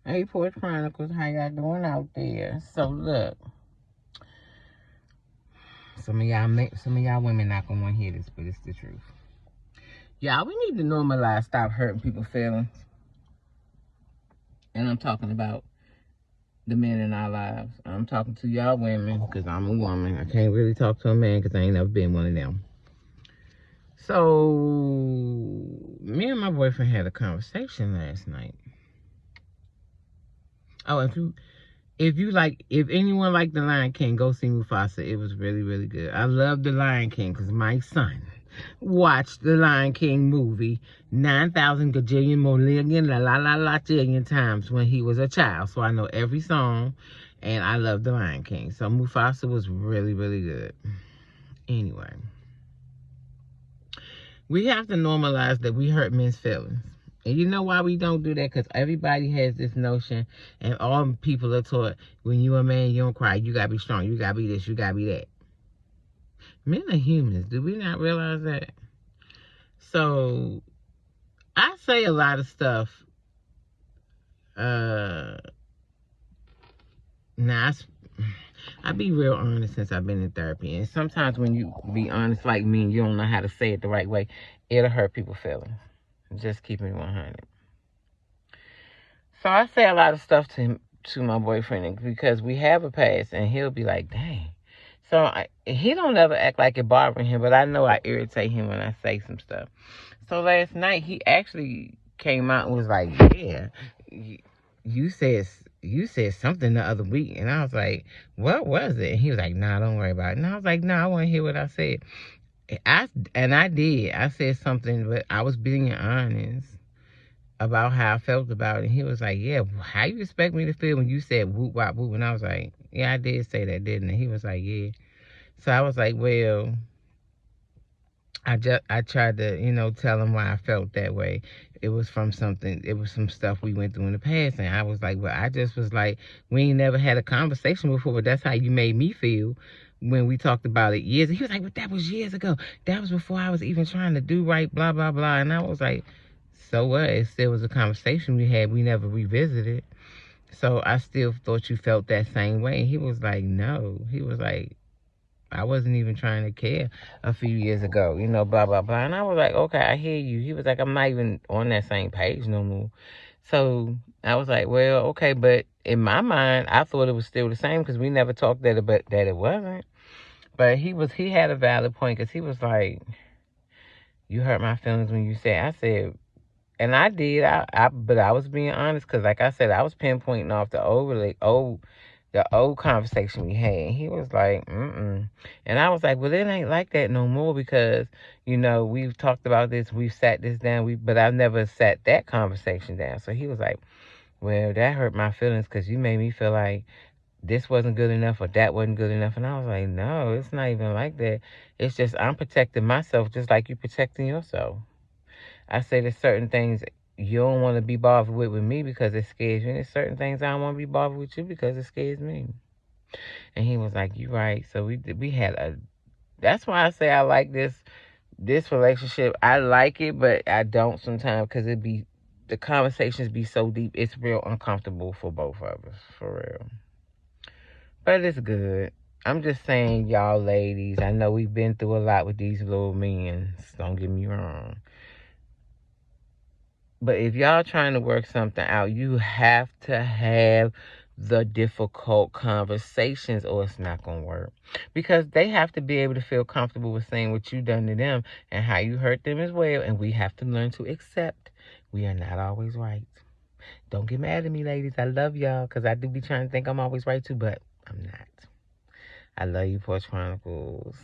Hey, Porch Chronicles, how y'all doing out there? So look, some of y'all women not gonna want to hear this, but it's the truth. Y'all, we need to normalize stop hurting people's feelings. And I'm talking about the men in our lives. I'm talking to y'all women because I'm a woman. I can't really talk to a man because I ain't never been one of them. So, me and my boyfriend had a conversation last night. Oh, if anyone liked The Lion King, go see Mufasa. It was really, really good. I love The Lion King because my son watched The Lion King movie 9,000 gajillion million jillion times when he was a child. So I know every song, and I love The Lion King. So Mufasa was really, really good. Anyway, we have to normalize that we hurt men's feelings. And you know why we don't do that? Because everybody has this notion, and all people are taught, when you a man, you don't cry. You got to be strong. You got to be this. You got to be that. Men are humans. Do we not realize that? So, I say a lot of stuff. Now, I be real honest since I've been in therapy. And sometimes when you be honest like me and you don't know how to say it the right way, it'll hurt people's feelings. Just keep it 100. So I say a lot of stuff to my boyfriend because we have a past, and he'll be like, dang. So he don't ever act like it bothering him, but I know I irritate him when I say some stuff. So last night he actually came out and was like, yeah, you said something the other week. And I was like, what was it? And he was like, nah, don't worry about it. And I was like, nah, I want to hear what I said. I did. I said something, but I was being honest about how I felt about it. And he was like, yeah, how you expect me to feel when you said whoop, wop, whoop? And I was like, yeah, I did say that, didn't I? He was like, yeah. So I was like, well, I tried to, tell him why I felt that way. It was from some stuff we went through in the past. And I was like, well, I just was like, we ain't never had a conversation before, but that's how you made me feel when we talked about it years. He was like, but that was years ago. That was before I was even trying to do right, blah, blah, blah. And I was like, so what? It still was a conversation we had. We never revisited. So I still thought you felt that same way. And he was like, no. He was like, I wasn't even trying to care a few years ago, blah, blah, blah. And I was like, okay, I hear you. He was like, I'm not even on that same page no more. So I was like, well, okay. But in my mind, I thought it was still the same because we never talked that it wasn't. But he had a valid point because he was like, you hurt my feelings when you said, I said, and I did, but I was being honest because, like I said, I was pinpointing off the old conversation we had. And he was like, mm-mm. And I was like, well, it ain't like that no more because, we've talked about this, we've sat this down, but I've never sat that conversation down. So he was like, well, that hurt my feelings because you made me feel like this wasn't good enough or that wasn't good enough. And I was like, no, it's not even like that. It's just I'm protecting myself just like you protecting yourself. I say there's certain things you don't want to be bothered with me because it scares you. And there's certain things I don't want to be bothered with you because it scares me. And he was like, you right. So we had that's why I say I like this relationship. I like it, but I don't sometimes because the conversations be so deep. It's real uncomfortable for both of us, for real. But it's good. I'm just saying, y'all ladies, I know we've been through a lot with these little men. Don't get me wrong. But if y'all trying to work something out, you have to have the difficult conversations or it's not going to work. Because they have to be able to feel comfortable with saying what you done to them and how you hurt them as well. And we have to learn to accept we are not always right. Don't get mad at me, ladies. I love y'all because I do be trying to think I'm always right too, but I'm not. I love you, Porch Chronicles.